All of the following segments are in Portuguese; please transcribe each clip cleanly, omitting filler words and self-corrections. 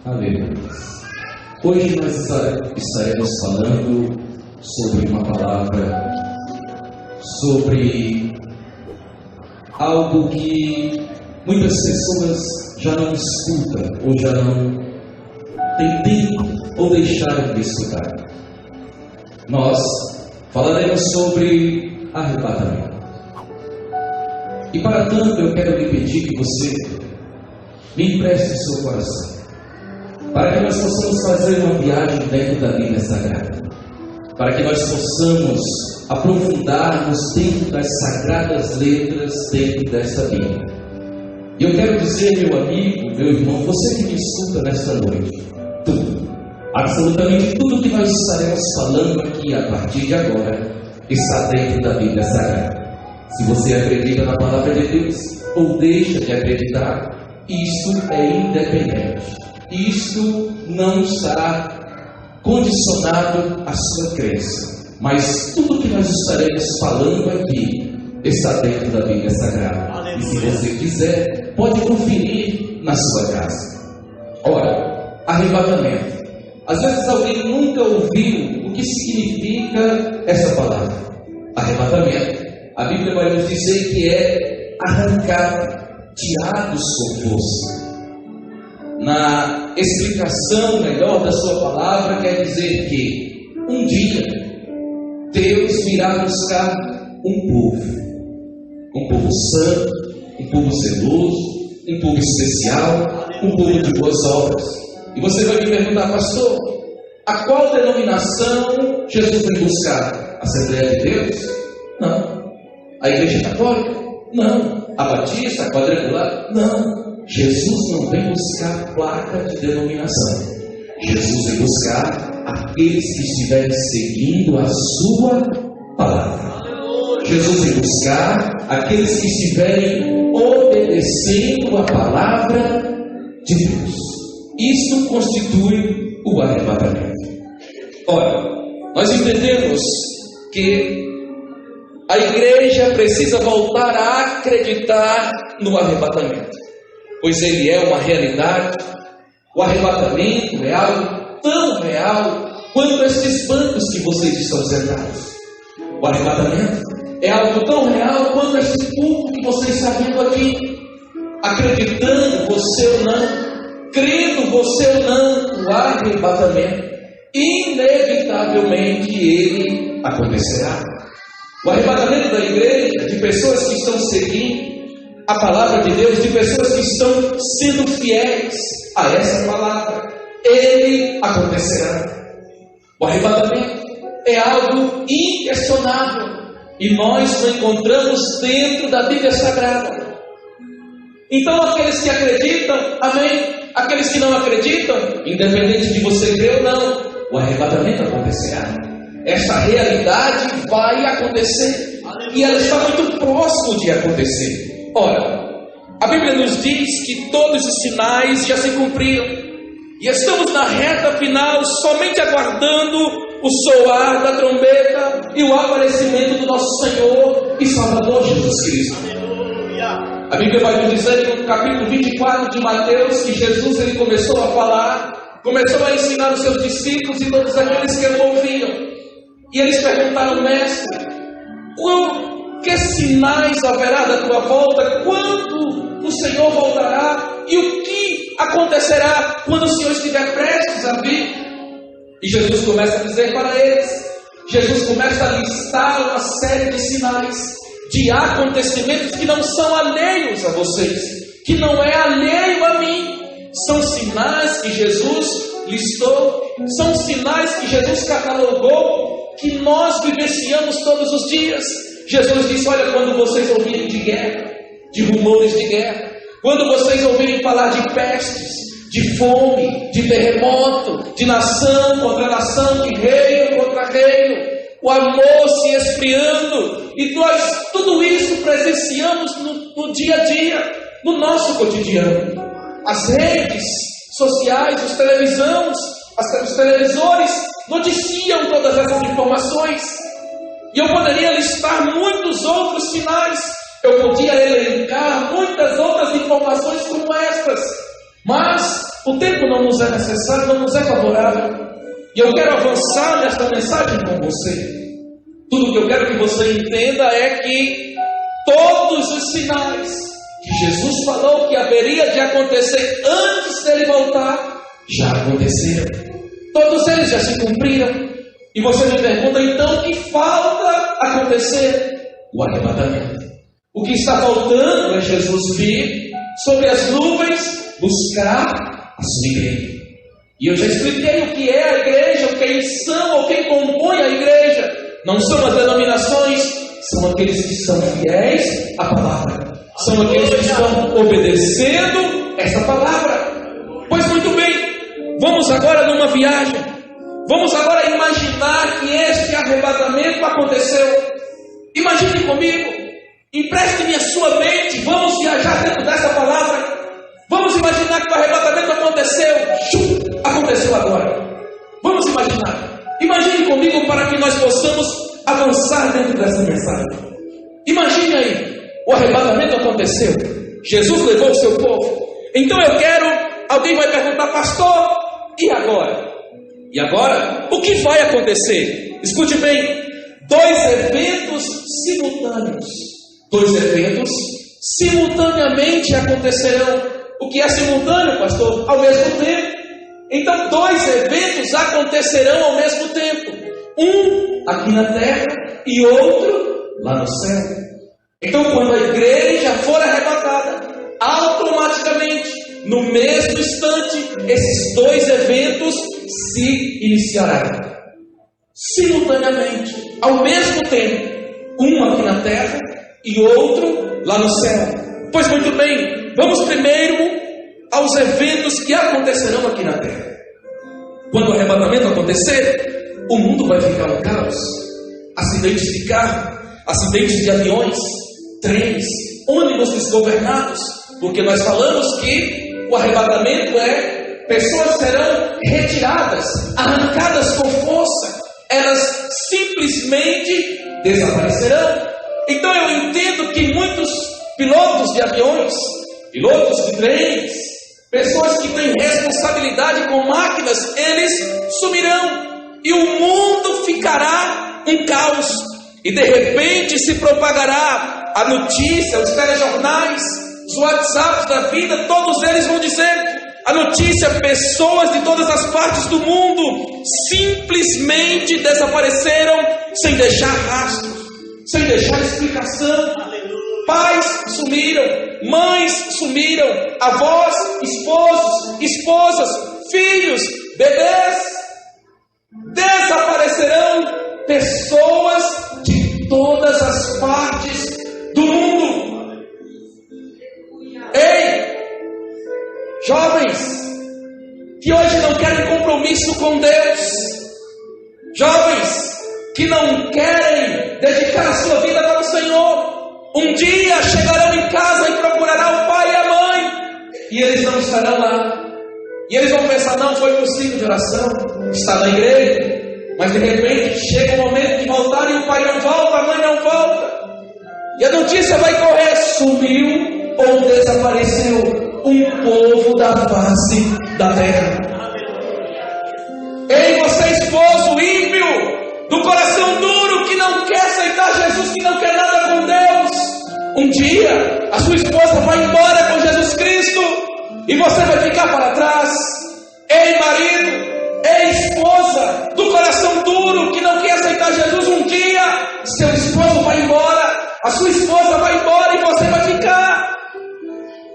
Aleluia. Hoje nós estaremos falando sobre uma palavra, sobre algo que muitas pessoas já não escutam, ou já não têm tempo, ou deixaram de escutar. Nós falaremos sobre arrebatamento. E para tanto eu quero lhe pedir que você me empreste o seu coração, para que nós possamos fazer uma viagem dentro da Bíblia Sagrada, para que nós possamos aprofundar-nos dentro das sagradas letras dentro desta Bíblia. E eu quero dizer, meu amigo, meu irmão, você que me escuta nesta noite, tudo, absolutamente tudo que nós estaremos falando aqui a partir de agora está dentro da Bíblia Sagrada. Se você acredita na palavra de Deus ou deixa de acreditar, isso é independente. Isso não está condicionado à sua crença. Mas tudo que nós estaremos falando aqui está dentro da Bíblia Sagrada. Aleluia. E se você quiser, pode conferir na sua casa. Ora, arrebatamento. Às vezes alguém nunca ouviu o que significa essa palavra. Arrebatamento. A Bíblia vai nos dizer que é arrancado, tirado com força. Na explicação melhor da sua palavra, quer dizer que um dia Deus virá buscar um povo santo, um povo zeloso, um povo especial, um povo de boas obras. E você vai me perguntar, pastor, a qual denominação Jesus vem buscar? A Assembleia de Deus? Não. A Igreja Católica? Não. A Batista? A Quadrangular? Não. Jesus não vem buscar placa de denominação. Jesus vem buscar aqueles que estiverem seguindo a sua palavra. Jesus vem buscar aqueles que estiverem obedecendo a palavra de Deus. Isso constitui o arrebatamento. Ora, nós entendemos que a igreja precisa voltar a acreditar no arrebatamento, pois ele é uma realidade. O arrebatamento é algo tão real quanto estes bancos que vocês estão sentados. O arrebatamento é algo tão real quanto este público que vocês estão vendo aqui. Acreditando você ou não, crendo você ou não, o arrebatamento, inevitavelmente ele acontecerá. O arrebatamento da igreja, de pessoas que estão seguindo a palavra de Deus, de pessoas que estão sendo fiéis a essa palavra, ele acontecerá. O arrebatamento é algo inquestionável e nós o encontramos dentro da Bíblia Sagrada. Então aqueles que acreditam, amém. Aqueles que não acreditam, independente de você crer ou não, o arrebatamento acontecerá. Esta realidade vai acontecer e ela está muito próximo de acontecer. Ora, a Bíblia nos diz que todos os sinais já se cumpriram e estamos na reta final, somente aguardando o soar da trombeta e o aparecimento do nosso Senhor e Salvador Jesus Cristo. A Bíblia vai nos dizer no capítulo 24 de Mateus que Jesus ele começou a falar, começou a ensinar os seus discípulos e todos aqueles que o ouviam. E eles perguntaram, mestre, que sinais haverá da tua volta? Quando o Senhor voltará? E o que acontecerá quando o Senhor estiver prestes a vir? E Jesus começa a dizer para eles, Jesus começa a listar uma série de sinais, de acontecimentos que não são alheios a vocês, que não é alheio a mim. São sinais que Jesus listou, são sinais que Jesus catalogou, que nós vivenciamos todos os dias. Jesus disse, olha, quando vocês ouvirem de guerra, de rumores de guerra, quando vocês ouvirem falar de pestes, de fome, de terremoto, de nação contra nação, de reino contra reino, o amor se esfriando, e nós tudo isso presenciamos no dia a dia, no nosso cotidiano. As redes sociais, os televisores noticiam todas essas informações. E eu poderia listar muitos outros sinais. Eu podia elencar muitas outras informações como estas. Mas o tempo não nos é necessário, não nos é favorável. E eu quero avançar nesta mensagem com você. Tudo que eu quero que você entenda é que todos os sinais que Jesus falou que haveria de acontecer antes dele voltar, já aconteceram. Todos eles já se cumpriram. E você me pergunta, então, o que falta acontecer? O arrebatamento. O que está faltando é Jesus vir sobre as nuvens buscar a sua igreja. E eu já expliquei o que é a igreja, quem são ou quem compõe a igreja. Não são as denominações, são aqueles que são fiéis à palavra. São aqueles que estão obedecendo essa palavra. Pois muito bem, vamos agora numa viagem. Vamos agora imaginar que este arrebatamento aconteceu. Imagine comigo. Empreste-me a sua mente. Vamos viajar dentro dessa palavra. Vamos imaginar que o arrebatamento aconteceu. Aconteceu agora. Vamos imaginar. Imagine comigo para que nós possamos avançar dentro dessa mensagem. Imagine aí. O arrebatamento aconteceu. Jesus levou o seu povo. Então eu quero... Alguém vai perguntar, pastor, e agora? E agora, o que vai acontecer? Escute bem. 2 eventos simultâneos. 2 eventos simultaneamente acontecerão. O que é simultâneo, pastor? Ao mesmo tempo. Então, 2 eventos acontecerão ao mesmo tempo. Um aqui na terra e outro lá no céu. Então, quando a igreja for arrebatada, automaticamente, no mesmo instante, esses 2 eventos se iniciarão. Simultaneamente, ao mesmo tempo. Um aqui na terra e outro lá no céu. Pois muito bem, vamos primeiro aos eventos que acontecerão aqui na terra. Quando o arrebatamento acontecer, o mundo vai ficar um caos. Acidentes de carro, acidentes de aviões, trens, ônibus desgovernados. Porque nós falamos que o arrebatamento é pessoas serão retiradas, arrancadas com força. Elas simplesmente desaparecerão. Então eu entendo que muitos pilotos de aviões, pilotos de trens, pessoas que têm responsabilidade com máquinas, eles sumirão. E o mundo ficará um caos. E de repente se propagará a notícia, os telejornais, os WhatsApps da vida, todos eles vão dizer a notícia: pessoas de todas as partes do mundo simplesmente desapareceram sem deixar rastros, sem deixar explicação. Pais sumiram, mães sumiram, avós, esposos, esposas, filhos, bebês. Desaparecerão pessoas de todas as partes do mundo. Ei, jovens que hoje não querem compromisso com Deus, jovens que não querem dedicar a sua vida para o Senhor, um dia chegarão em casa e procurarão o pai e a mãe, e eles não estarão lá. E eles vão pensar: não foi possível de oração, está na igreja, mas de repente chega o momento de voltar e o pai não volta, a mãe não volta. E a notícia vai correr: sumiu ou desapareceu um povo da face da terra. Ei, você esposo ímpio, do coração duro, que não quer aceitar Jesus, que não quer nada com Deus, um dia a sua esposa vai embora com Jesus Cristo e você vai ficar para trás. Ei, marido, ei, esposa, do coração duro, que não quer aceitar Jesus, um dia seu esposo vai embora, a sua esposa vai embora e você vai ficar.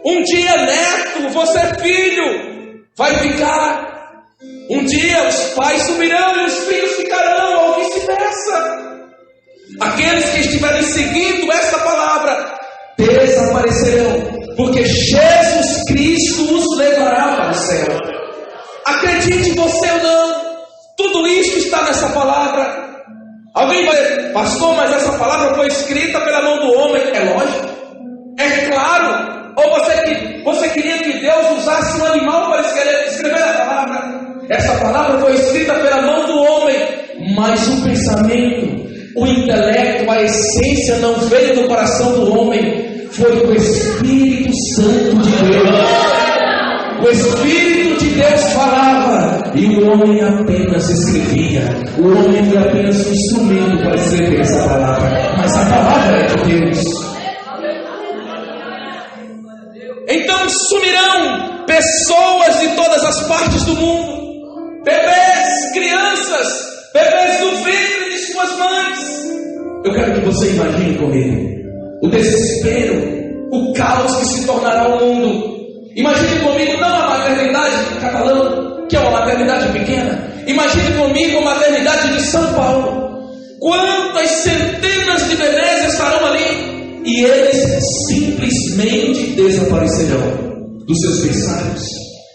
Um dia, neto, você filho, vai ficar. Um dia os pais sumirão e os filhos ficarão, ou vice-versa. Aqueles que estiverem seguindo essa palavra desaparecerão, porque Jesus Cristo os levará para o céu. Acredite você ou não, tudo isso está nessa palavra. Alguém vai dizer: pastor, mas essa palavra foi escrita pela mão do homem. É lógico, é claro. Ou você queria que Deus usasse um animal para escrever a palavra? Essa palavra foi escrita pela mão do homem, mas o pensamento, o intelecto, a essência não veio do coração do homem, foi do Espírito Santo de Deus. O Espírito de Deus falava e o homem apenas escrevia. O homem foi apenas um instrumento para escrever essa palavra, mas a palavra é de Deus. Então sumirão pessoas de todas as partes do mundo, bebês, crianças, bebês do ventre de suas mães. Eu quero que você imagine comigo o desespero, o caos que se tornará o mundo. Imagine comigo não a maternidade de Catalão, que é uma maternidade pequena. Imagine comigo a maternidade de São Paulo. Quantas centenas de bebês estarão ali e eles simplesmente desaparecerão dos seus berçários.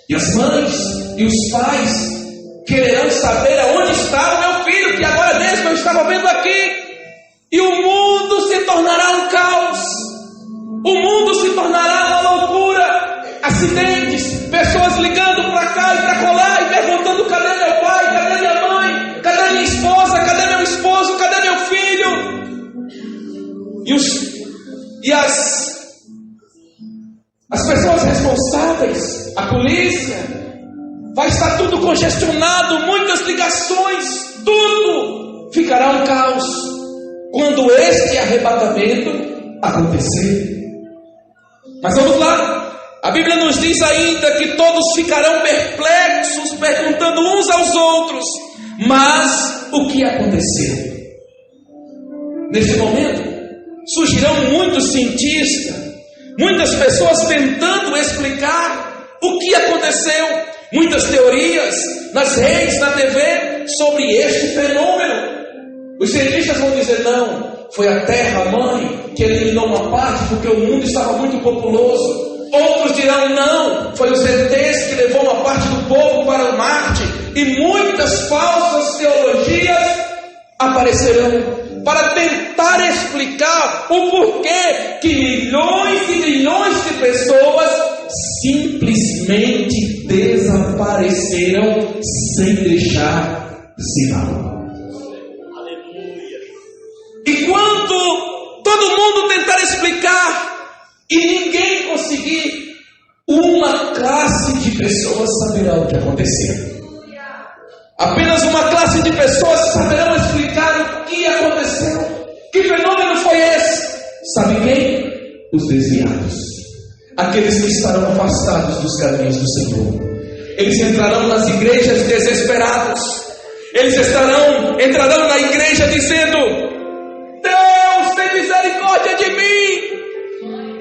E as mães e os pais quererão saber aonde está o meu filho, que agora mesmo eu estava vendo aqui. E o mundo se tornará um caos. O mundo se tornará uma loucura. Acidentes, pessoas ligando para cá e para colar e perguntando: cadê meu pai, cadê minha mãe, cadê minha esposa, cadê meu esposo, cadê meu filho? E as pessoas responsáveis, a polícia, vai estar tudo congestionado, muitas ligações, tudo ficará um caos quando este arrebatamento acontecer. Mas vamos lá. A Bíblia nos diz ainda que todos ficarão perplexos, perguntando uns aos outros: mas o que aconteceu? Neste momento, surgirão muitos cientistas, muitas pessoas tentando explicar o que aconteceu, muitas teorias nas redes, na TV, sobre este fenômeno. Os cientistas vão dizer: não, foi a Terra-mãe que eliminou uma parte porque o mundo estava muito populoso. Outros dirão: não, foi os ETs que levou uma parte do povo para o Marte. E muitas falsas teologias aparecerão para tentar explicar o porquê que milhões e milhões de pessoas simplesmente desapareceram sem deixar sinal. E quando todo mundo tentar explicar e ninguém conseguir, uma classe de pessoas saberá o que aconteceu. Apenas uma classe de pessoas saberão explicar o que aconteceu. Que fenômeno foi esse? Sabe quem? Os desviados. Aqueles que estarão afastados dos caminhos do Senhor. Eles entrarão nas igrejas desesperados. Eles entrarão na igreja dizendo: Deus, tem misericórdia de mim,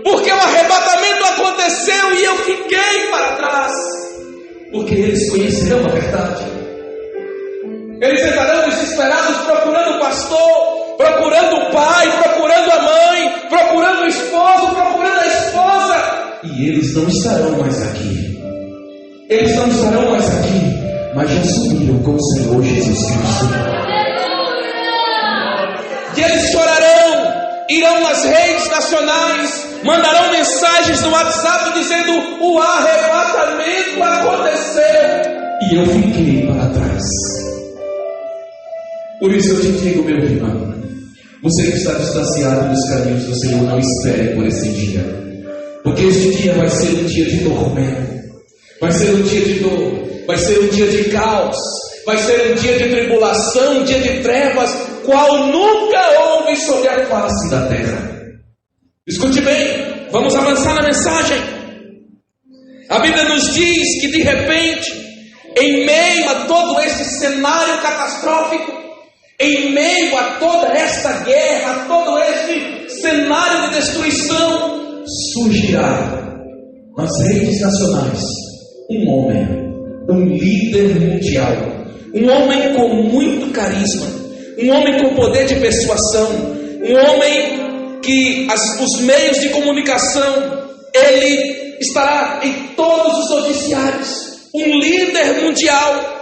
porque o arrebatamento aconteceu e eu fiquei para trás. Porque eles conhecerão a verdade. Eles entrarão desesperados procurando o pastor, procurando o pai, procurando a mãe, procurando o esposo, procurando a esposa. E eles não estarão mais aqui. Eles não estarão mais aqui, mas já subiram com o Senhor Jesus Cristo. E eles chorarão, irão nas redes nacionais, mandarão mensagens no WhatsApp dizendo: o arrebatamento aconteceu e eu fiquei para trás. Por isso eu te digo, meu irmão, você que está distanciado dos caminhos do Senhor, não espere por esse dia, porque este dia vai ser um dia de tormento, vai ser um dia de dor, vai ser um dia de caos, vai ser um dia de tribulação, um dia de trevas, qual nunca houve sobre a face da terra. Escute bem, vamos avançar na mensagem. A Bíblia nos diz que de repente, em meio a todo esse cenário catastrófico, em meio a toda esta guerra, a todo este cenário de destruição, surgirá nas redes nacionais um homem, um líder mundial, um homem com muito carisma, um homem com poder de persuasão, um homem que os meios de comunicação, ele estará em todos os noticiários, um líder mundial,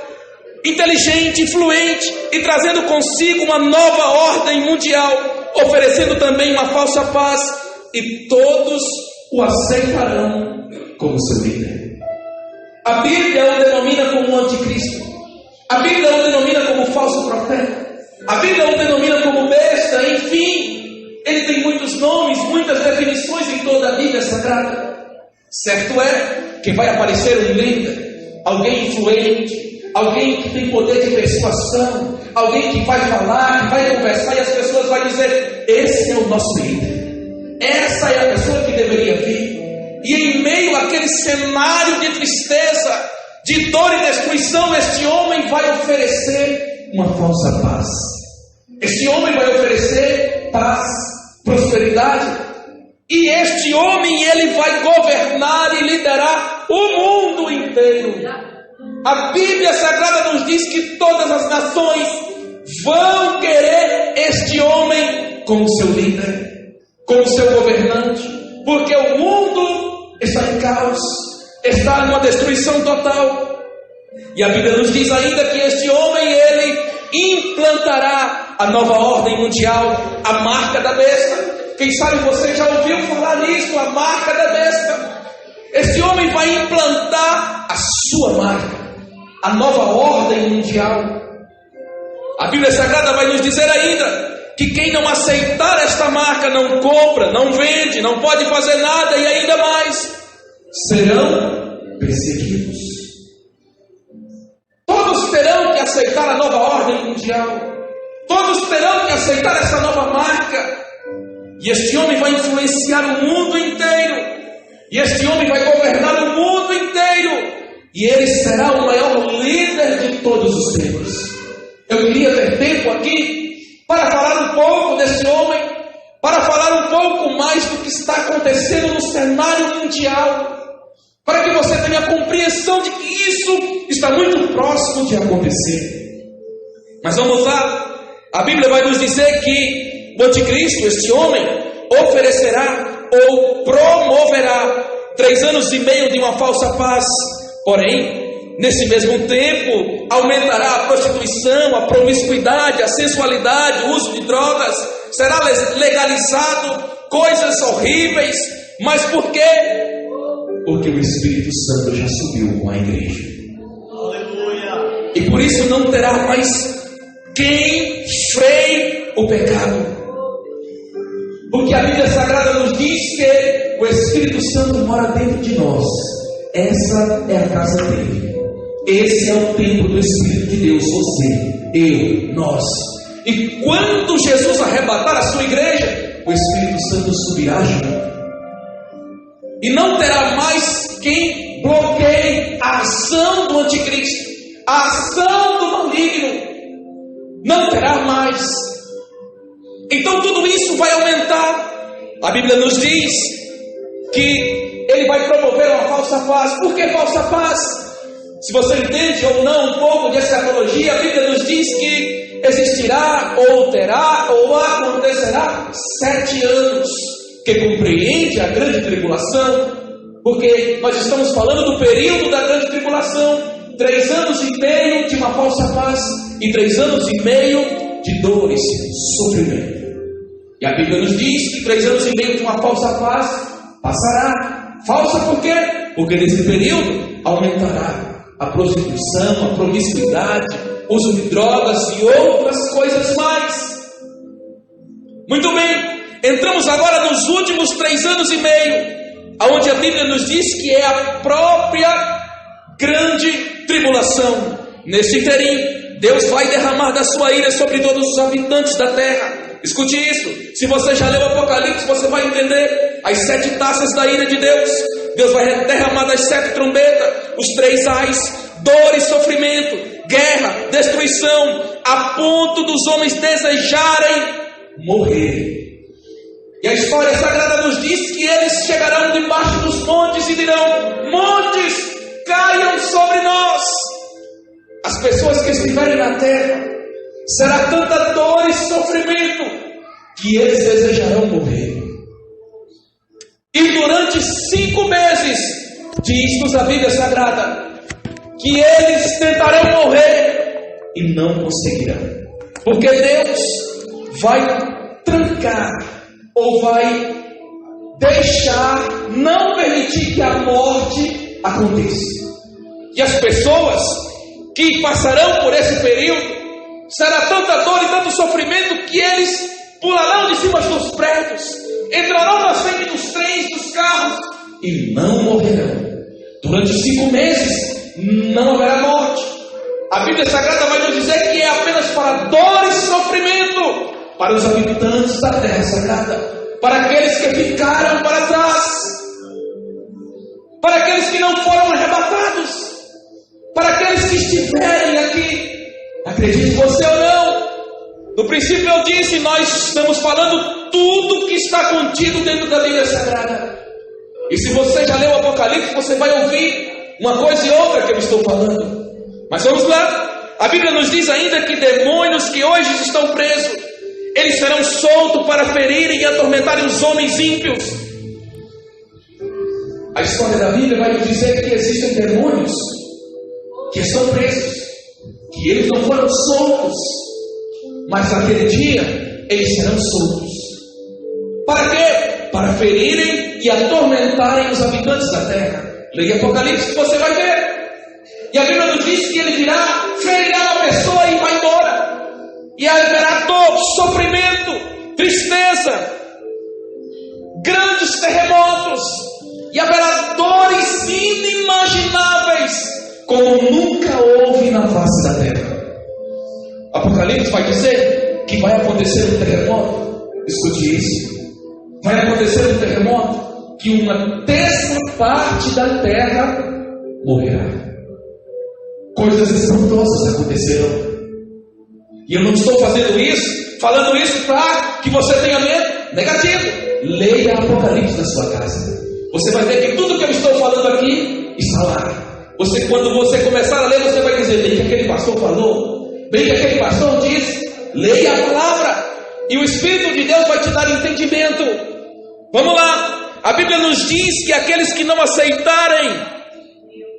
inteligente, influente e trazendo consigo uma nova ordem mundial, oferecendo também uma falsa paz, e todos o aceitarão como seu líder. A Bíblia o denomina como anticristo, a Bíblia o denomina como falso profeta, a Bíblia o denomina como besta, enfim, ele tem muitos nomes, muitas definições em toda a Bíblia Sagrada. Certo é que vai aparecer um líder, alguém influente, alguém que tem poder de persuasão, alguém que vai falar, que vai conversar, e as pessoas vão dizer: esse é o nosso líder, essa é a pessoa que deveria vir. E em meio àquele cenário de tristeza, de dor e destruição, este homem vai oferecer uma falsa paz. Este homem vai oferecer paz, prosperidade. E este homem, ele vai governar e liderar o mundo inteiro. A Bíblia Sagrada nos diz que todas as nações vão querer este homem como seu líder, como seu governante, porque o mundo está em caos, está numa destruição total. E a Bíblia nos diz ainda que este homem, ele implantará a nova ordem mundial, a marca da besta. Quem sabe você já ouviu falar nisso, a marca da besta. Este homem vai implantar a sua marca, a nova ordem mundial. A Bíblia Sagrada vai nos dizer ainda que quem não aceitar esta marca não compra, não vende, não pode fazer nada, e ainda mais, serão perseguidos. Todos terão que aceitar a nova ordem mundial, todos terão que aceitar essa nova marca. E este homem vai influenciar o mundo inteiro, e este homem vai governar o mundo inteiro, e ele será o maior líder de todos os tempos. Eu queria ter tempo aqui para falar um pouco desse homem, para falar um pouco mais do que está acontecendo no cenário mundial, para que você tenha a compreensão de que isso está muito próximo de acontecer. Mas vamos lá, a Bíblia vai nos dizer que o anticristo, este homem, oferecerá ou promoverá 3 anos e meio de uma falsa paz. Porém, nesse mesmo tempo, aumentará a prostituição, a promiscuidade, a sensualidade, o uso de drogas, será legalizado coisas horríveis. Mas por quê? Porque o Espírito Santo já subiu com a igreja. Aleluia. E por isso não terá mais quem freie o pecado. Porque a Bíblia Sagrada nos diz que o Espírito Santo mora dentro de nós. Essa é a casa dele. Esse é o templo do Espírito de Deus. Você, eu, nós. E quando Jesus arrebatar a sua igreja, o Espírito Santo subirá junto. E não terá mais quem bloqueie a ação do anticristo, a ação do maligno. Não terá mais. Então tudo isso vai aumentar. A Bíblia nos diz que ele vai promover uma falsa paz. Por que falsa paz? Se você entende ou não um pouco de escatologia, a Bíblia nos diz que existirá ou terá ou acontecerá 7 anos, que compreende a grande tribulação, porque nós estamos falando do período da grande tribulação. 3 anos e meio de uma falsa paz e 3 anos e meio de dores, sofrimento. E a Bíblia nos diz que 3 anos e meio de uma falsa paz passará. Falsa por quê? Porque nesse período aumentará a prostituição, a promiscuidade, uso de drogas e outras coisas mais. Muito bem, entramos agora nos últimos 3 anos e meio, onde a Bíblia nos diz que é a própria grande tribulação. Nesse interim, Deus vai derramar da sua ira sobre todos os habitantes da terra. Escute isso, se você já leu o Apocalipse, você vai entender as 7 taças da ira de Deus. Deus vai derramar das 7 trombetas, os 3 ais, dor e sofrimento, guerra, destruição, a ponto dos homens desejarem morrer. E a história sagrada nos diz que eles chegarão debaixo dos montes e dirão: montes, caiam sobre nós. As pessoas que estiverem na terra, será tanta dor e sofrimento que eles desejarão morrer. E durante 5 meses, diz-nos a Bíblia Sagrada, que eles tentarão morrer e não conseguirão. Porque Deus vai trancar ou vai deixar, não permitir que a morte aconteça. E as pessoas que passarão por esse período, será tanta dor e tanto sofrimento que eles pularão de cima dos prédios, entrarão na frente dos trens, dos carros e não morrerão. Durante 5 meses não haverá morte. A Bíblia Sagrada vai nos dizer que é apenas para dor e sofrimento para os habitantes da terra sagrada, para aqueles que ficaram para trás, para aqueles que não foram arrebatados, para aqueles que estiverem aqui. Acredite você ou não, no princípio eu disse, nós estamos falando tudo que está contido dentro da Bíblia Sagrada. E se você já leu o Apocalipse, você vai ouvir uma coisa e outra que eu estou falando. Mas vamos lá, a Bíblia nos diz ainda que demônios que hoje estão presos, eles serão soltos para ferirem e atormentarem os homens ímpios. A história da Bíblia vai nos dizer que existem demônios que estão presos, que eles não foram soltos, mas naquele dia eles serão soltos. Para quê? Para ferirem e atormentarem os habitantes da terra. Leia Apocalipse que você vai ver. E a Bíblia nos diz que ele virá, ferirá uma pessoa e vai embora. E haverá dor, sofrimento, tristeza, grandes terremotos. E haverá dores inimagináveis, como nunca houve na face da terra. Apocalipse vai dizer que vai acontecer um terremoto. Escute isso. Vai acontecer um terremoto que 1/3 da terra morrerá. Coisas espantosas acontecerão. E eu não estou falando isso para que você tenha medo. Negativo. Leia Apocalipse na sua casa. Você vai ver que tudo que eu estou falando aqui está lá. Quando você começar a ler, você vai dizer: bem que aquele pastor falou, bem que aquele pastor disse. Leia a palavra e o Espírito de Deus vai te dar entendimento. Vamos lá. A Bíblia nos diz que aqueles que não aceitarem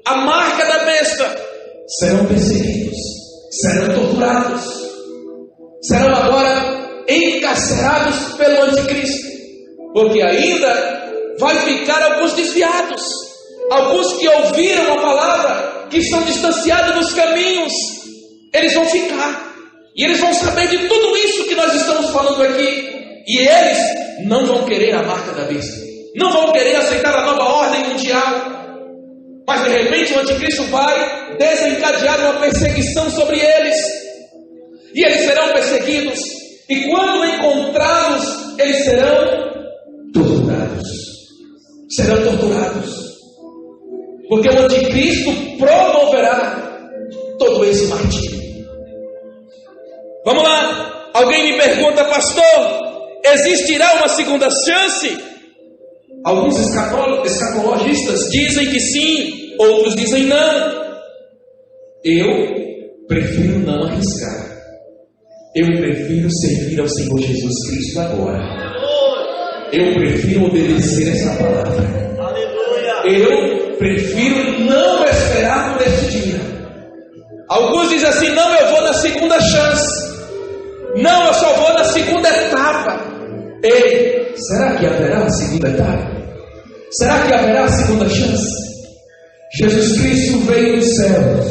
a marca da besta serão perseguidos, serão torturados, serão agora encarcerados pelo anticristo, porque ainda vai ficar alguns desviados, alguns que ouviram a palavra, que estão distanciados dos caminhos. Eles vão ficar, e eles vão saber de tudo isso que nós estamos falando aqui, e eles não vão querer a marca da besta, não vão querer aceitar a nova ordem mundial. Mas de repente o anticristo vai desencadear uma perseguição sobre eles, e eles serão perseguidos, e quando encontrados, eles serão torturados. Serão torturados, porque o anticristo promoverá todo esse martírio. Vamos lá. Alguém me pergunta: pastor, existirá uma segunda chance? Alguns escatologistas dizem que sim, outros dizem não. Eu prefiro não arriscar. Eu prefiro servir ao Senhor Jesus Cristo agora. Eu prefiro obedecer essa palavra. Eu prefiro não esperar por esse dia. Alguns dizem assim: não, eu vou na segunda chance. Não, eu só vou na segunda etapa. Ei, será que haverá a segunda etapa? Será que haverá a segunda chance? Jesus Cristo veio dos céus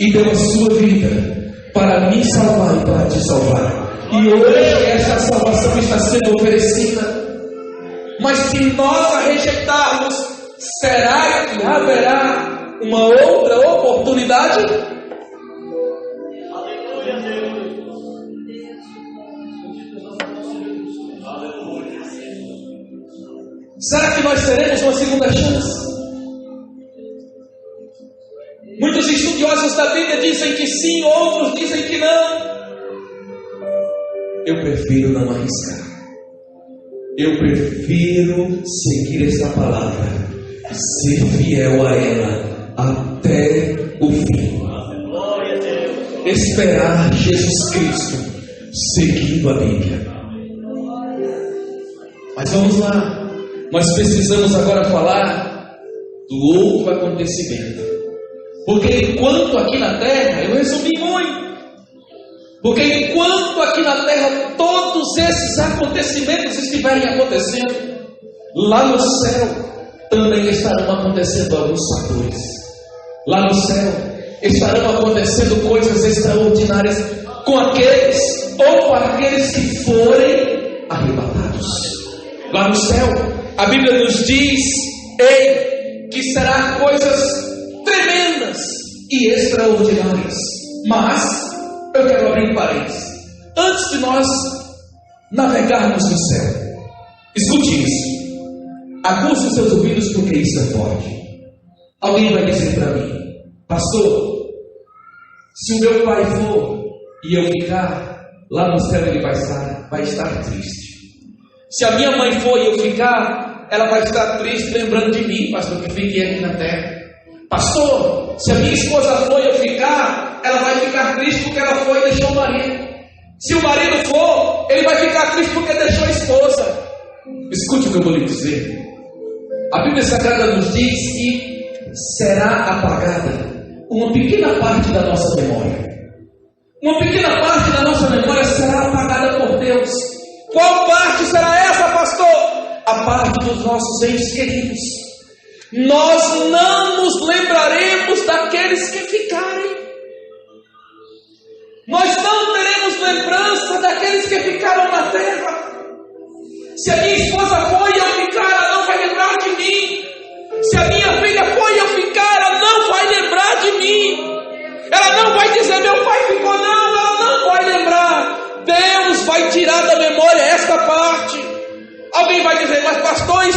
e deu a sua vida para me salvar e para te salvar. E hoje essa salvação está sendo oferecida. Mas se nós a rejeitarmos, será que haverá uma outra oportunidade? Será que nós teremos uma segunda chance? Muitos estudiosos da Bíblia dizem que sim, outros dizem que não. Eu prefiro não arriscar. Eu prefiro seguir esta palavra e ser fiel a ela até o fim. Esperar Jesus Cristo seguindo a Bíblia. Mas vamos lá. Nós precisamos agora falar do outro acontecimento. Porque enquanto aqui na terra, eu resumi muito. Porque enquanto aqui na terra todos esses acontecimentos estiverem acontecendo, lá no céu também estarão acontecendo alguns fatores. Lá no céu estarão acontecendo coisas extraordinárias com aqueles ou para aqueles que forem arrebatados. Lá no céu, a Bíblia nos diz: ei, que será coisas tremendas e extraordinárias. Mas eu quero abrir um parênteses. Antes de nós navegarmos no céu, escute isso. Aguce os seus ouvidos, porque isso é forte. Alguém vai dizer para mim: pastor, se o meu pai for e eu ficar, lá no céu ele vai estar triste. Se a minha mãe for e eu ficar, ela vai estar triste lembrando de mim, pastor, que fiquei aqui na terra. Pastor, se a minha esposa for e eu ficar, ela vai ficar triste porque ela foi e deixou o marido. Se o marido for, ele vai ficar triste porque deixou a esposa. Escute o que eu vou lhe dizer. A Bíblia Sagrada nos diz que será apagada uma pequena parte da nossa memória. Uma pequena parte da nossa memória será apagada por Deus. Qual parte será essa, pastor? A parte dos nossos entes queridos. Nós não nos lembraremos daqueles que ficarem. Nós não teremos lembrança daqueles que ficaram na terra. Se a minha esposa foi e eu ficar, ela não vai lembrar de mim. Se a minha filha foi e eu ficar, ela não vai lembrar de mim. Ela não vai dizer: meu pai ficou, não, ela não vai lembrar. Deus vai tirar da memória esta parte. Alguém vai dizer: mas pastor,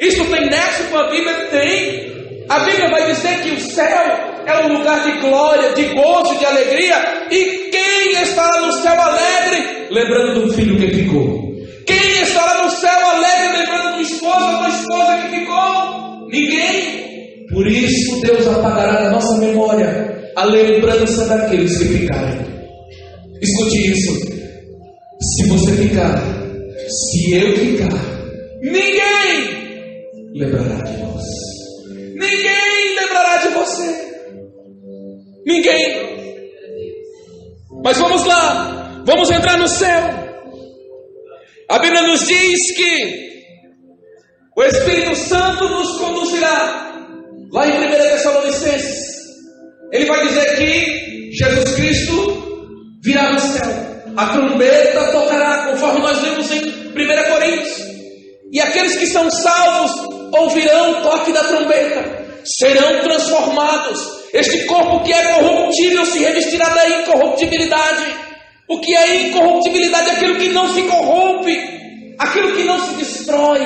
isso tem nexo com a Bíblia? Tem. A Bíblia vai dizer que o céu é um lugar de glória, de gozo, de alegria. E quem estará no céu alegre? Lembrando do filho que ficou. Quem estará no céu alegre lembrando do esposo ou da esposa que ficou? Ninguém. Por isso Deus apagará da nossa memória a lembrança daqueles que ficarem. Escute isso. Se você ficar, se eu ficar, ninguém lembrará de nós. Ninguém lembrará de você. Ninguém. Mas vamos lá. Vamos entrar no céu. A Bíblia nos diz que o Espírito Santo nos conduzirá. Lá em 1 Tessalonicenses, ele vai dizer que Jesus Cristo virá no céu. A trombeta tocará, conforme nós lemos em 1 Coríntios. E aqueles que são salvos ouvirão o toque da trombeta. Serão transformados. Este corpo que é corruptível se revestirá da incorruptibilidade. O que é incorruptibilidade? Aquilo que não se corrompe, aquilo que não se destrói.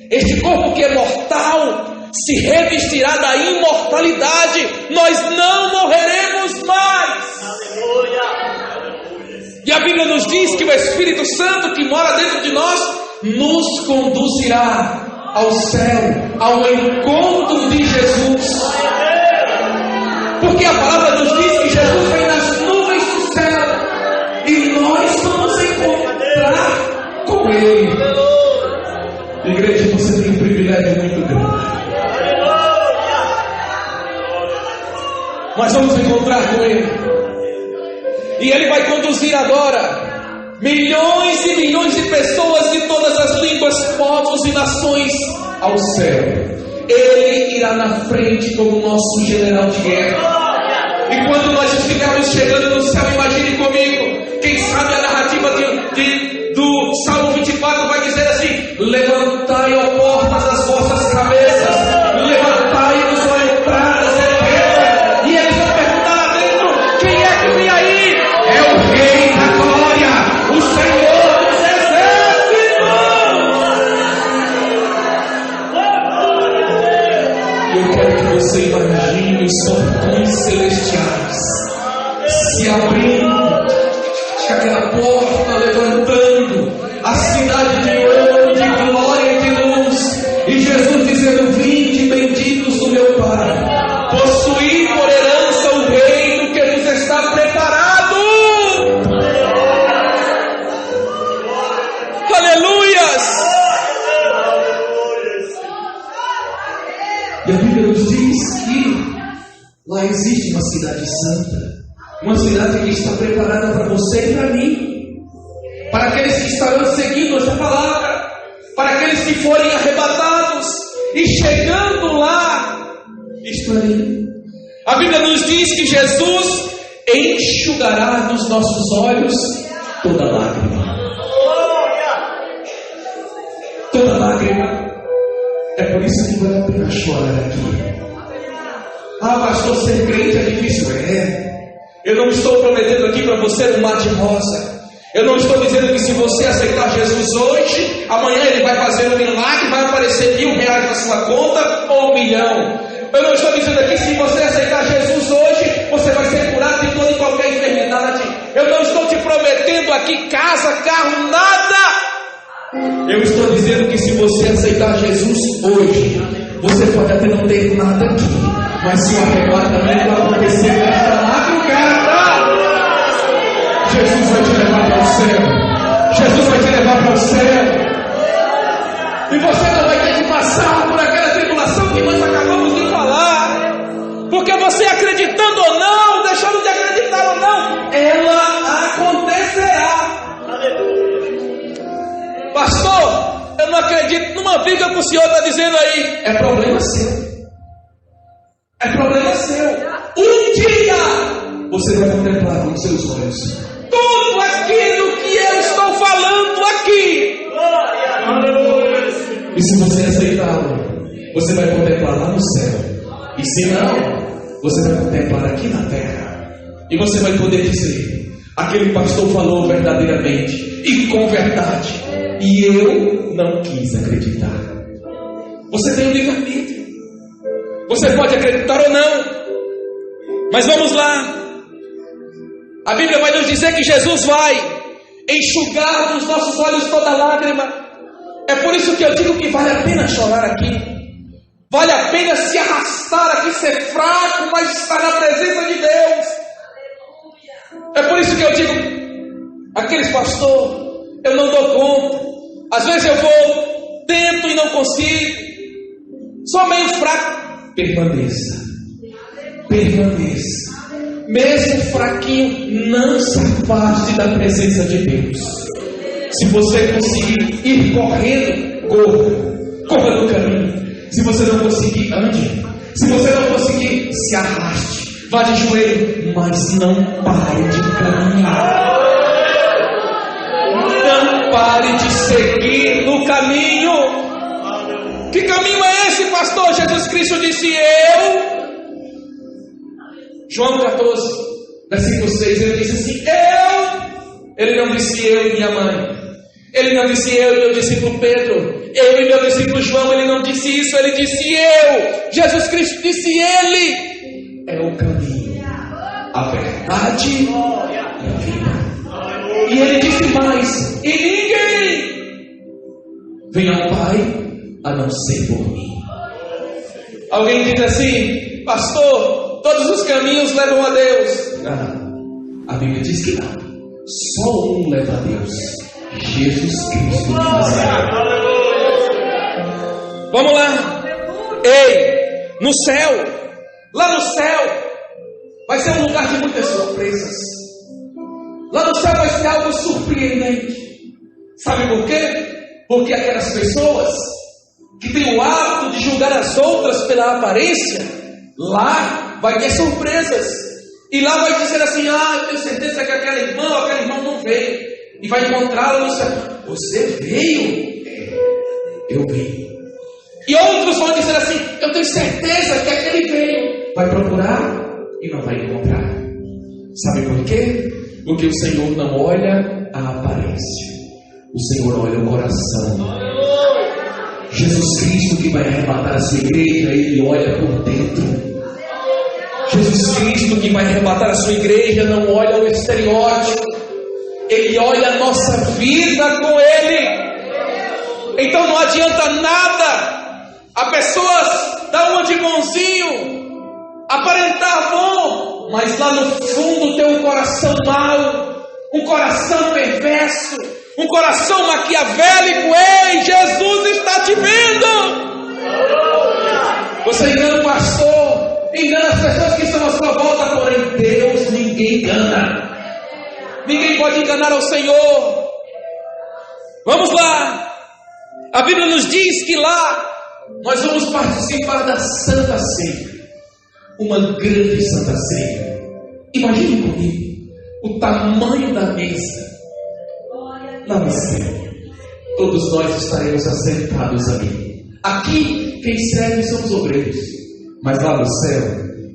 Este corpo que é mortal se revestirá da imortalidade. Nós não morreremos mais. E a Bíblia nos diz que o Espírito Santo que mora dentro de nós nos conduzirá ao céu, ao encontro de Jesus. Porque a palavra nos diz que Jesus vem nas nuvens do céu e nós vamos encontrar com Ele. Igreja, você tem um privilégio muito grande. Nós vamos encontrar com Ele. E Ele vai conduzir agora milhões e milhões de pessoas de todas as línguas, povos e nações ao céu. Ele irá na frente como nosso general de guerra. E quando nós estivermos chegando no céu, imagine comigo, quem sabe a narrativa do Salmo 24 vai dizer assim: levantai, ó portas, as vossas cabeças, levantai-vos, ó entradas eternas. E eles vão perguntar lá dentro: quem é que vem aí? É o Rei da Glória, o Senhor dos Exércitos. Eu quero que você imagine os portões celestiais se abrindo, aquela porta levantando, a cidade de ouro, de glória e de luz, e Jesus dizendo: vinde benditos do meu Pai, possuí por herança o reino que nos está preparado. Aleluias! E a Bíblia nos diz que lá existe uma cidade santa, uma cidade que está preparada para você e para mim, para aqueles que estarão seguindo esta palavra, para aqueles que forem arrebatados e chegando lá, estarem. A Bíblia nos diz que Jesus enxugará dos nossos olhos toda lágrima. Toda lágrima. É por isso que vale a pena chorar aqui. Ah, pastor, ser crente é difícil. Eu não estou prometendo aqui para você um mar de rosa. Eu não estou dizendo que se você aceitar Jesus hoje, amanhã ele vai fazer um milagre, vai aparecer R$1.000 na sua conta ou 1 milhão. Eu não estou dizendo aqui que se você aceitar Jesus hoje, você vai ser curado de toda e qualquer enfermidade. Eu não estou te prometendo aqui casa, carro, nada. Eu estou dizendo que se você aceitar Jesus hoje, você pode até não ter nada aqui, mas se o arrebatamento acontecer nesta madrugada, Jesus vai te levar para o céu. Jesus vai te levar para o céu. E você não vai ter que passar por aquela tribulação que nós acabamos de falar. Porque você acreditando ou não, deixando de acreditar ou não, ela acontecerá. Pastor, eu não acredito numa briga que o senhor está dizendo aí. É problema seu. É problema seu. Um dia você vai contemplar com seus olhos tudo aquilo que eu estou falando aqui. E se você aceitá-lo, você vai contemplar lá no céu. E se não, você vai contemplar aqui na terra. E você vai poder dizer: aquele pastor falou verdadeiramente e com verdade, e eu não quis acreditar. Você tem o livre-arbítrio. Você pode acreditar ou não. Mas vamos lá. A Bíblia vai nos dizer que Jesus vai enxugar dos nossos olhos toda lágrima. É por isso que eu digo que vale a pena chorar aqui. Vale a pena se arrastar aqui, ser fraco, mas estar na presença de Deus. É por isso que eu digo: aqueles pastor, eu não dou conta. Às vezes eu vou, tento e não consigo. Sou meio fraco. Permaneça. Permaneça. Mesmo fraquinho, não se afaste da presença de Deus. Se você conseguir ir correndo, corra. Corra no caminho. Se você não conseguir, ande. Se você não conseguir, se arraste. Vá de joelho, mas não pare de caminhar. Não pare de seguir no caminho. Que caminho é esse, pastor? Jesus Cristo disse: eu. João 14, versículo 6, ele disse assim: eu. Ele não disse eu e minha mãe. Ele não disse eu e meu discípulo Pedro. Eu e meu discípulo João. Ele não disse isso, ele disse eu. Jesus Cristo disse: ele é o caminho, a verdade e a vida. E ele disse mais: e ninguém vem ao Pai a não ser por mim. Alguém diz assim: pastor, todos os caminhos levam a Deus. Não, a Bíblia diz que não. Só um leva a Deus: Jesus Cristo de Nazaré. Vamos lá. Ei, no céu, lá no céu, vai ser um lugar de muitas surpresas. Lá no céu vai ser algo surpreendente. Sabe por quê? Porque aquelas pessoas que têm o hábito de julgar as outras pela aparência, lá vai ter surpresas. E lá vai dizer assim: ah, eu tenho certeza que aquele irmão não veio. E vai encontrá-lo no céu: você veio? Eu vim. E outros vão dizer assim: eu tenho certeza que aquele veio. Vai procurar e não vai encontrar. Sabe por quê? Porque o Senhor não olha a aparência, o Senhor olha o coração. Jesus Cristo, que vai arrebatar a sua igreja, Ele olha por dentro. Jesus Cristo, que vai arrebatar a sua igreja, não olha o estereótipo. Ele olha a nossa vida com Ele. Então não adianta nada a pessoas dar uma de bonzinho, aparentar bom, mas lá no fundo tem um coração mau, um coração perverso, um coração maquiavélico. Ei, Jesus está te vendo. Você engana o pastor, engana as pessoas que estão à sua volta, porém Deus ninguém engana. Ninguém pode enganar ao Senhor. Vamos lá. A Bíblia nos diz que lá nós vamos participar da Santa Ceia. Uma grande Santa Ceia. Imagine comigo o tamanho da mesa. Lá no céu, todos nós estaremos assentados ali. Aqui quem serve são os obreiros. Mas lá no céu,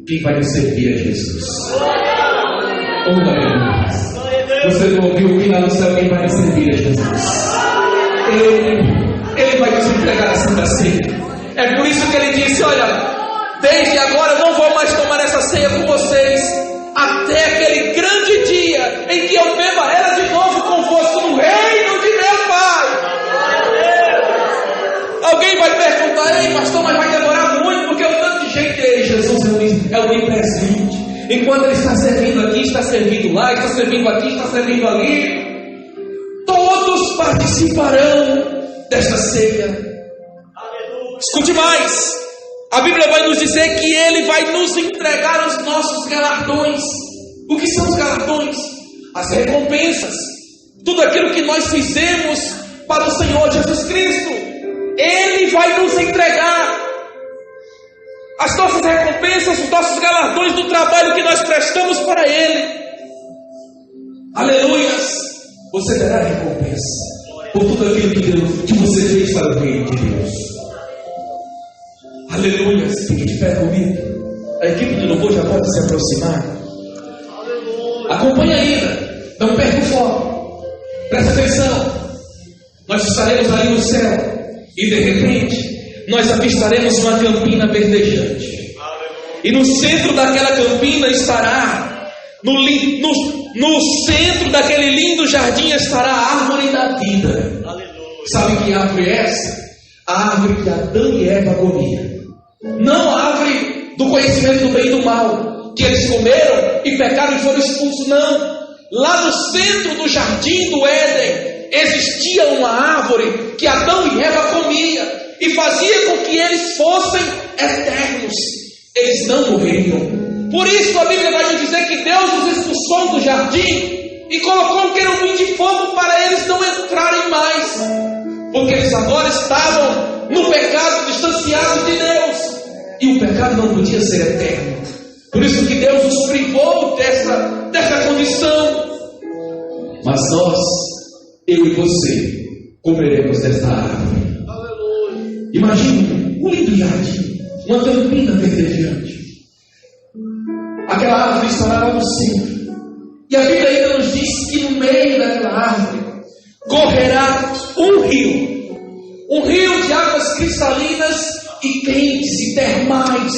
quem vai nos servir é Jesus. Oh, aleluia. Você não ouviu que lá no céu quem vai nos servir é Jesus. Ele vai nos entregar a Santa Ceia. É por isso que ele disse: olha, desde agora eu não vou mais tomar essa ceia com vocês, até aquele grande dia em que eu beba ela de novo convosco no reino de meu Pai. Alguém vai perguntar: ei, pastor, mas vai demorar muito, porque o tanto de gente aí, Jesus é o onipresente. Enquanto ele está servindo aqui, está servindo lá, está servindo aqui, está servindo ali, todos participarão desta ceia. Escute mais, a Bíblia vai nos dizer que Ele vai nos entregar os nossos galardões. O que são os galardões? As recompensas, tudo aquilo que nós fizemos para o Senhor Jesus Cristo. Ele vai nos entregar as nossas recompensas, os nossos galardões do trabalho que nós prestamos para Ele. Aleluias! Você terá recompensa por tudo aquilo que você fez para o reino de Deus. Aleluia, fique de pé comigo. A equipe de louvor já pode se aproximar. Acompanhe ainda, não perca o foco. Presta atenção. Nós estaremos ali no céu e de repente nós avistaremos uma campina verdejante. E no centro daquela campina estará, no centro daquele lindo jardim estará a árvore da vida. Sabe que árvore é essa? A árvore que Adão e Eva comiam. Não a árvore do conhecimento do bem e do mal, que eles comeram e pecaram e foram expulsos, não. Lá no centro do jardim do Éden existia uma árvore que Adão e Eva comiam e fazia com que eles fossem eternos. Eles não morreriam. Por isso a Bíblia vai nos dizer que Deus os expulsou do jardim e colocou um querubim de fogo para eles não entrarem mais, porque eles agora estavam no pecado, distanciados de Deus, e o pecado não podia ser eterno. Por isso que Deus os privou dessa condição. Mas nós, eu e você, comeremos desta árvore. Imagine um lindo jardim, uma campina verdejante. Aquela árvore estará lá no centro. E a Bíblia ainda nos diz que no meio daquela árvore correrá um rio de águas cristalinas e quentes e termais.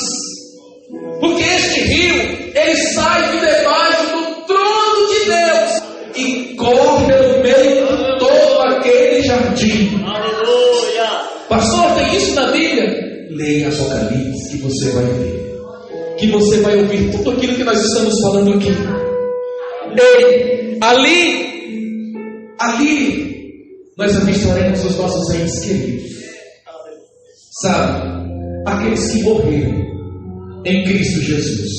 Porque este rio, ele sai de debaixo do trono de Deus e corre pelo meio de todo aquele jardim. Aleluia! Pastor, tem isso na Bíblia? Leia Apocalipse que você vai ver. Que você vai ouvir tudo aquilo que nós estamos falando aqui. Ei, ali nós avistaremos os nossos entes queridos. Sabe, aqueles que morreram em Cristo Jesus.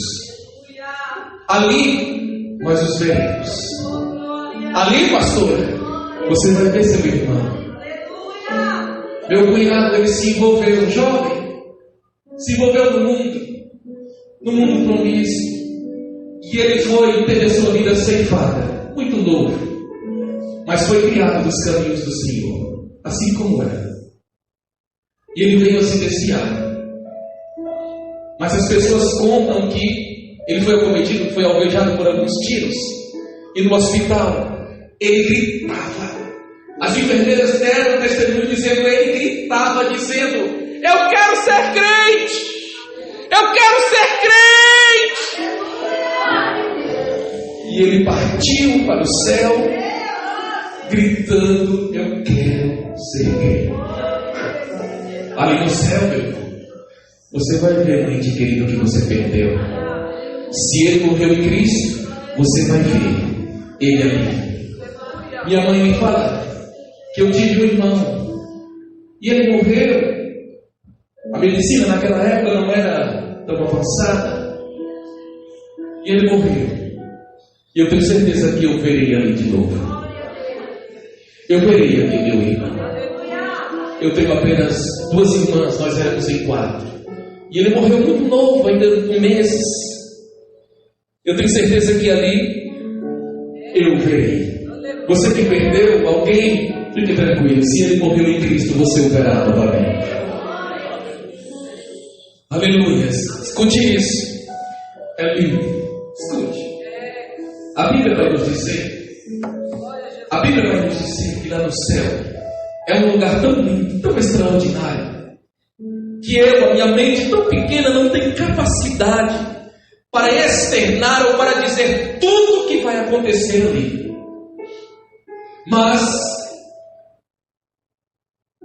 Ali nós os veremos. Ali, pastor, você vai ver seu irmão. Meu cunhado, ele se envolveu, jovem, se envolveu no mundo promíscuo. E ele teve sua vida ceifada, muito novo, mas foi criado dos caminhos do Senhor, assim como era. E ele veio assim desse ar. Mas as pessoas contam que ele foi acometido, foi alvejado por alguns tiros. E no hospital, ele gritava. As enfermeiras deram testemunho dizendo, ele gritava, dizendo: eu quero ser crente! Eu quero ser crente! E ele partiu para o céu, gritando: eu quero ser crente. Ali no céu, meu irmão, você vai ver o ente querido que você perdeu. Se ele morreu em Cristo, você vai ver ele ali. Minha mãe me fala que eu tive um irmão e ele morreu. A medicina naquela época não era tão avançada. E ele morreu. E eu tenho certeza que eu verei ali de novo. Eu verei ali meu irmão. Eu tenho apenas 2 irmãs, nós éramos em 4. E ele morreu muito novo, ainda com meses. Eu tenho certeza que ali eu verei. Você que perdeu alguém, fique tranquilo. Se ele morreu em Cristo, você o verá novamente. Aleluia. Escute isso. É lindo. Escute. A Bíblia vai nos dizer que lá no céu é um lugar tão lindo, tão extraordinário, que eu, a minha mente tão pequena, não tem capacidade para externar ou para dizer tudo o que vai acontecer ali. Mas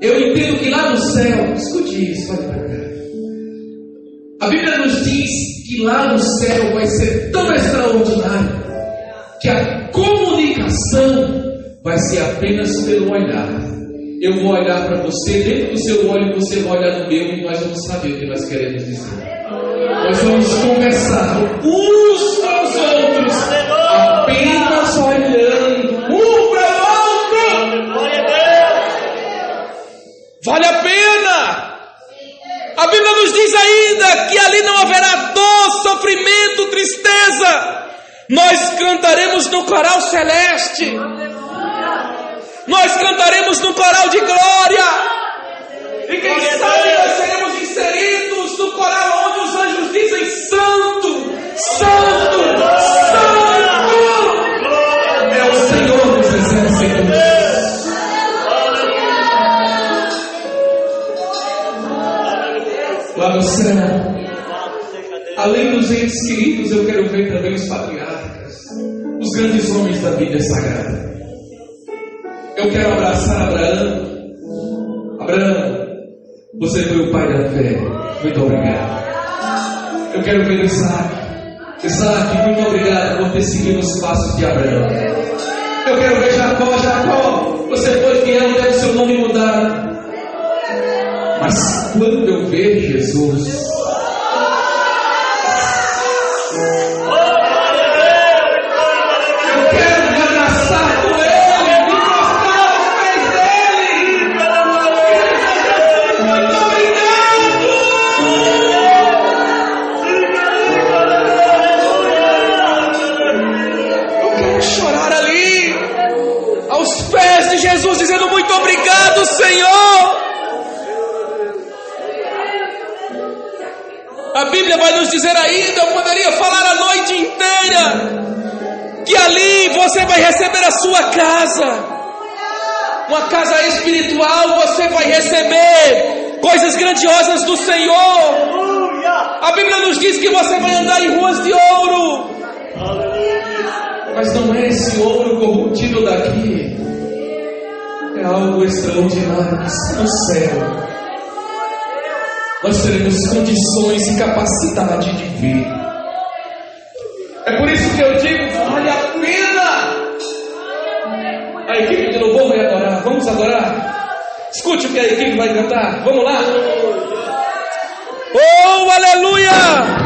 eu entendo que lá no céu, escute isso, olha para cá. A Bíblia nos diz que lá no céu vai ser tão extraordinário que a comunicação vai ser apenas pelo olhar. Eu vou olhar para você, dentro do seu olho você vai olhar no meu, e nós vamos saber o que nós queremos dizer. Nós vamos conversar uns com os outros, apenas olhando um para o outro. Vale a pena. A Bíblia nos diz ainda que ali não haverá dor, sofrimento, tristeza. Nós cantaremos no coral celeste. Nós cantaremos no coral de glória. E quem sabe nós seremos inseridos no coral onde os anjos dizem Santo, Santo, Santo. É o Senhor dos exércitos. Lá no céu, além dos entes queridos, eu quero ver também os patriarcas, os grandes homens da Bíblia Sagrada. Eu quero abraçar Abraão. Abraão, você foi o pai da fé. Muito obrigado. Eu quero ver Isaac. Isaac, muito obrigado por ter seguido os passos de Abraão. Eu quero ver Jacó. Jacó, você foi fiel, deve o seu nome mudado. Mas quando eu ver Jesus, Jesus dizendo muito obrigado, Senhor. A Bíblia vai nos dizer ainda, eu poderia falar a noite inteira, que ali você vai receber a sua casa, uma casa espiritual. Você vai receber coisas grandiosas do Senhor. A Bíblia nos diz que você vai andar em ruas de ouro, mas não é esse ouro corruptível daqui. É algo extraordinário no céu. Nós teremos condições e capacidade de ver. É por isso que eu digo, vale a pena. A equipe de louvor vai adorar. Vamos adorar? Escute o que a equipe vai cantar. Vamos lá. Oh, aleluia!